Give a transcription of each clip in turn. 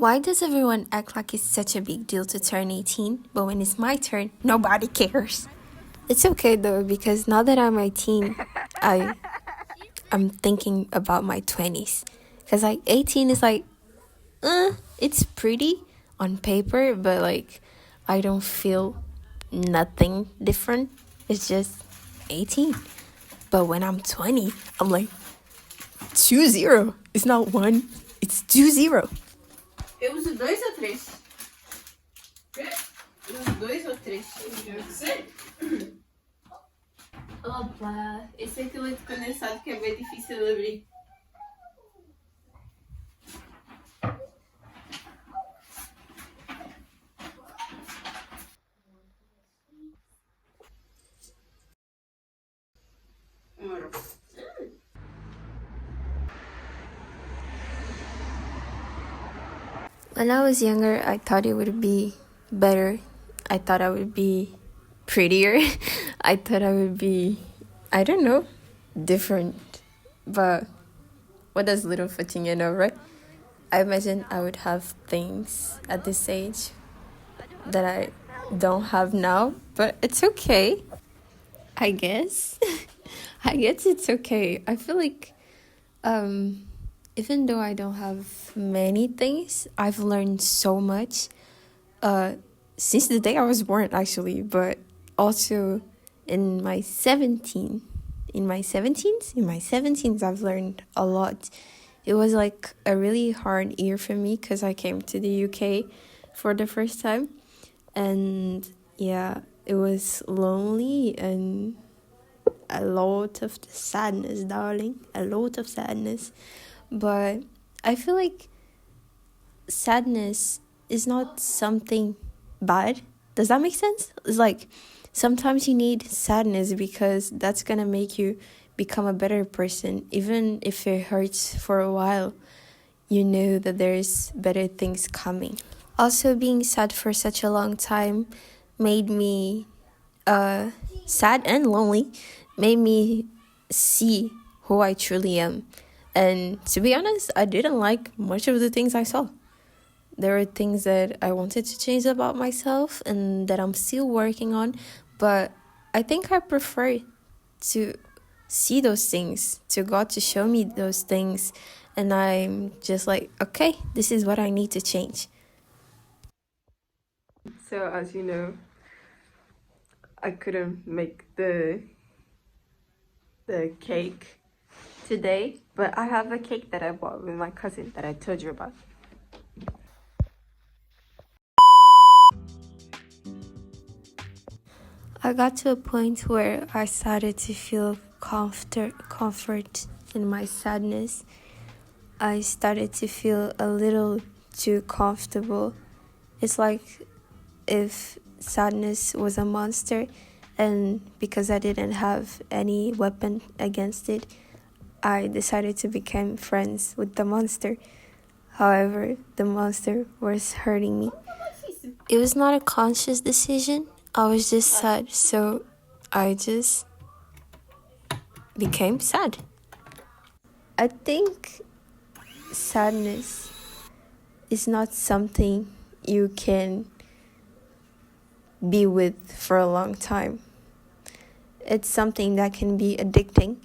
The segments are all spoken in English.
Why does everyone act like it's such a big deal to turn 18, but when it's my turn, nobody cares? It's okay though, because now that I'm 18, I'm thinking about my 20s. Because like 18 is like, it's pretty on paper, but like I don't feel nothing different. It's just 18. But when I'm 20, I'm like 2-0. It's not 1, it's 2-0. Eu uso 2 ou 3? Quê? Eu uso 2 ou 3? Sério? Opa, esse aqui é o leite condensado que é bem difícil de abrir. When I was younger, I thought it would be better. I thought I would be prettier. I thought I would be, I don't know, different. But what does little 14 know, right? I imagine I would have things at this age that I don't have now, but it's okay. I guess. I guess it's okay. I feel like even though I don't have many things, I've learned so much since the day I was born, actually, but also in my 17s, I've learned a lot. It was like a really hard year for me because I came to the UK for the first time, and yeah, it was lonely and a lot of sadness, darling, a lot of sadness. But I feel like sadness is not something bad. Does that make sense? It's like sometimes you need sadness because that's gonna make you become a better person. Even if it hurts for a while, you know that there's better things coming. Also, being sad for such a long time made me sad and lonely, made me see who I truly am. And to be honest, I didn't like much of the things I saw. There were things that I wanted to change about myself and that I'm still working on, but I think I prefer to see those things, to God to show me those things, and I'm just like, okay, this is what I need to change. So as you know, I couldn't make the cake today, but I have a cake that I bought with my cousin that I told you about. I got to a point where I started to feel comfort in my sadness. I started to feel a little too comfortable. It's like if sadness was a monster, and because I didn't have any weapon against it, I decided to become friends with the monster. However, the monster was hurting me. It was not a conscious decision. I was just sad, so I just became sad. I think sadness is not something you can be with for a long time. It's something that can be addicting.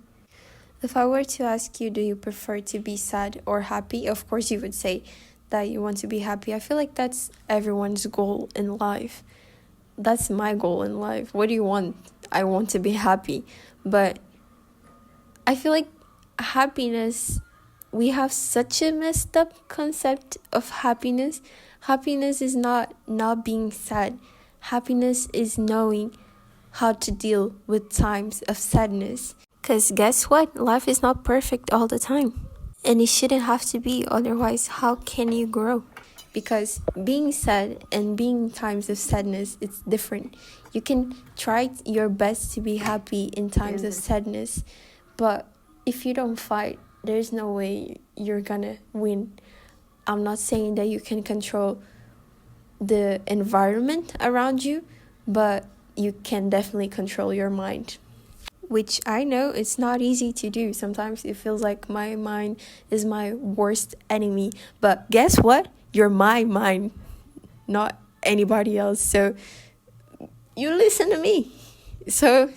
If I were to ask you, do you prefer to be sad or happy? Of course you would say that you want to be happy. I feel like that's everyone's goal in life. That's my goal in life. What do you want? I want to be happy. But I feel like happiness, we have such a messed up concept of happiness. Happiness is not being sad. Happiness is knowing how to deal with times of sadness. Because guess what? Life is not perfect all the time. And it shouldn't have to be. Otherwise, how can you grow? Because being sad and being times of sadness, it's different. You can try your best to be happy in times of sadness. But if you don't fight, there's no way you're gonna win. I'm not saying that you can control the environment around you, but you can definitely control your mind. Which I know it's not easy to do. Sometimes it feels like my mind is my worst enemy. But guess what? you're my mind, not anybody else. So you listen to me. So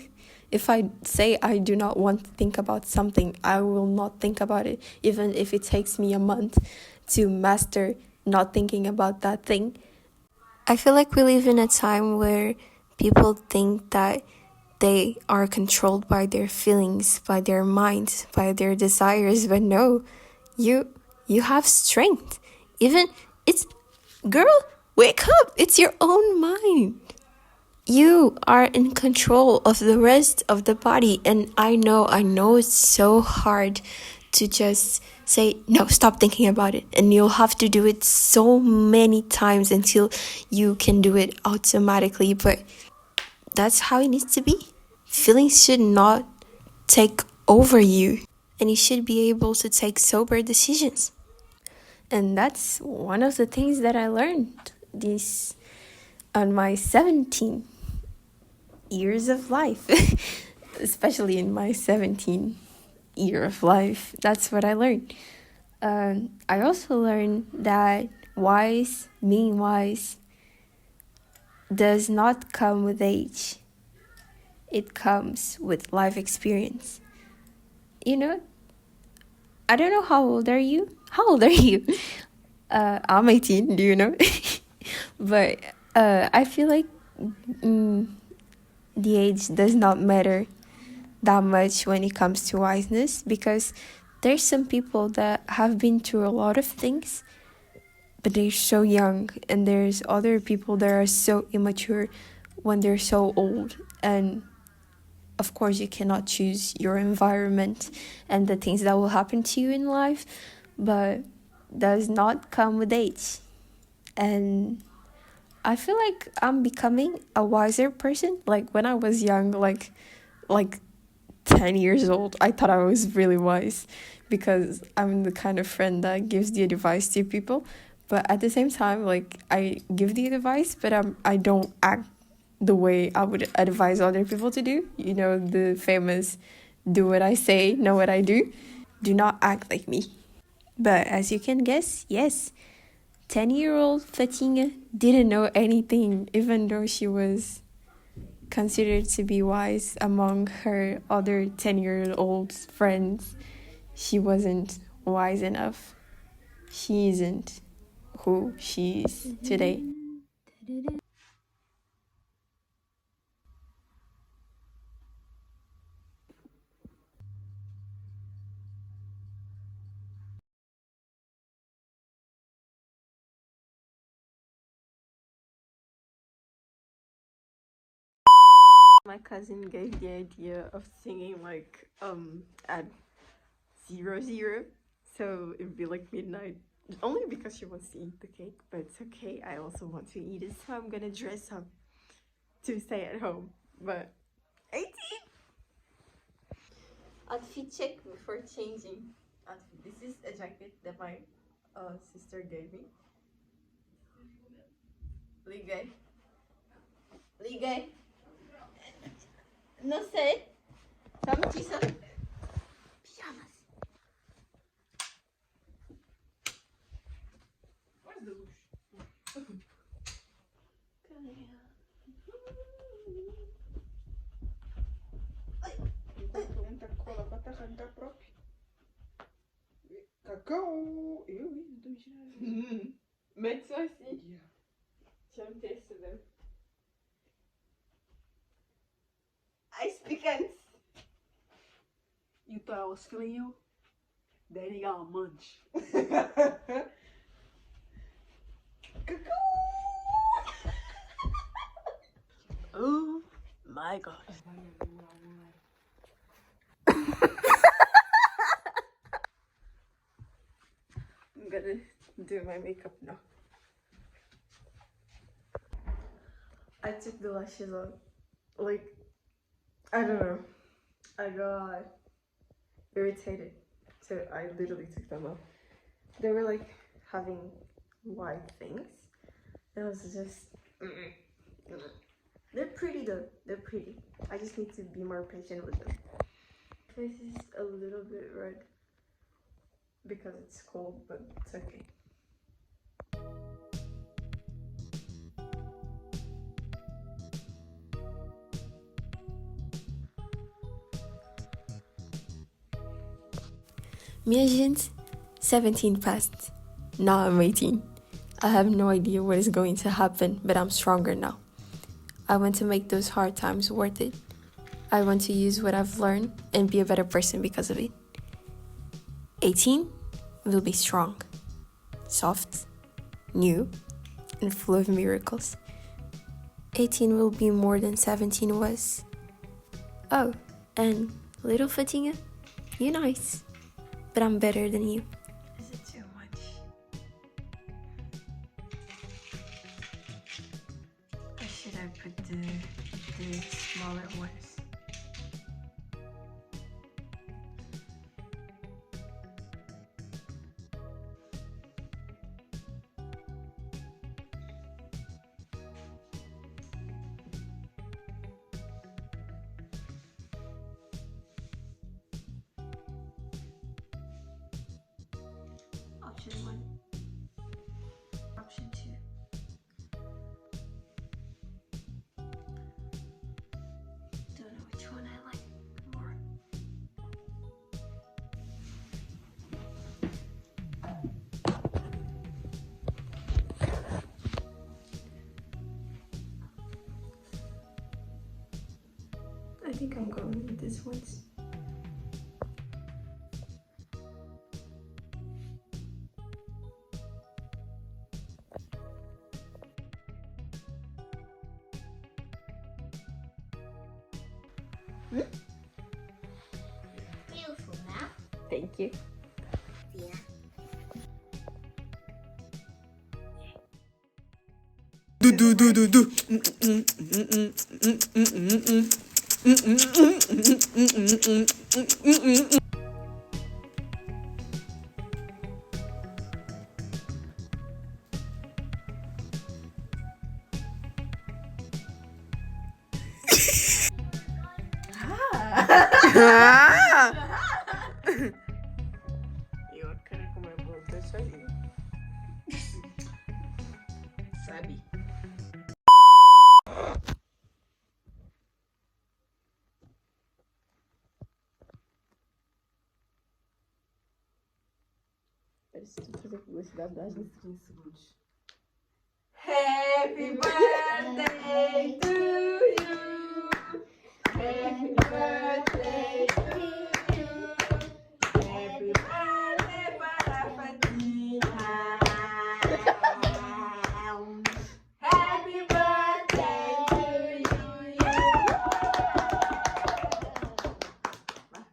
if I say I do not want to think about something, I will not think about it, even if it takes me a month to master not thinking about that thing. I feel like we live in a time where people think that they are controlled by their feelings, by their minds, by their desires, but no, you have strength. Even it's girl, wake up. It's your own mind. You are in control of the rest of the body, and I know it's so hard to just say no, stop thinking about it, and you'll have to do it so many times until you can do it automatically, but that's how it needs to be. Feelings should not take over you, and you should be able to take sober decisions. And that's one of the things that I learned this on my 17 years of life, especially in my 17 year of life. That's what I learned. I also learned that being wise does not come with age. It comes with life experience. You know, I don't know how old are you? How old are you? I'm 18, do you know? But I feel like the age does not matter that much when it comes to wiseness, because there's some people that have been through a lot of things, but they're so young, and there's other people that are so immature when they're so old. And of course, you cannot choose your environment and the things that will happen to you in life, but does not come with age. And I feel like I'm becoming a wiser person. Like when I was young, like 10 years old, I thought I was really wise because I'm the kind of friend that gives the advice to people. But at the same time, like I give the advice, but I don't act the way I would advise other people to do. You know, the famous do what I say, know what I do. Do not act like me. But as you can guess, yes, 10-year-old Fatinha didn't know anything, even though she was considered to be wise among her other 10-year-old friends. She wasn't wise enough. She isn't who she is today. My cousin gave the idea of singing like at 00, so it'd be like midnight, only because she wants to eat the cake, but it's okay, I also want to eat it, so I'm gonna dress up to stay at home. But 18 outfit check before changing outfit. This is a jacket that my sister gave me. Liguei. Liguei. Não sei. Tá muito isso. Pijamas. Where's the lush? Entra cola pra taxa da própria. Cacau! Eu não tô mexendo. Mete só assim. Yeah. Deixa eu meter isso daí. Ice picants. You thought I was feeling you? Daddy got a munch. Cacau! Oh my god. I'm gonna do my makeup now. I took the lashes off. Like, I don't know. I got irritated. So I literally took them off. They were like having white things. It was just. They're pretty though. They're pretty. I just need to be more patient with them. Face is a little bit red because it's cold, but it's okay. Minha gente, 17 passed. Now I'm 18. I have no idea what is going to happen, but I'm stronger now. I want to make those hard times worth it. I want to use what I've learned and be a better person because of it. 18 will be strong, soft, new, and full of miracles. 18 will be more than 17 was. Oh, and little Fatinha, you're nice, but I'm better than you. Is it too much? Or should I put the smaller ones? Option 1. Option 2. Don't know which one I like more. I think I'm going with this one. Beautiful now. Thank you. Yeah. Eu quero comer bolo de açaí. Sabe? Parece que tu fazer publicidade das 30 segundos. Happy birthday to you. Happy birthday to you. Happy birthday para Fatinha. Happy birthday to you.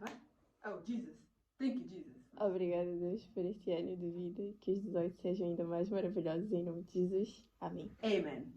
Vai. Oh, Jesus. Thank you, Jesus. Obrigada, Deus, por este ano de vida. Que os 18 sejam ainda mais maravilhosos em nome de Jesus. Amém. Amen.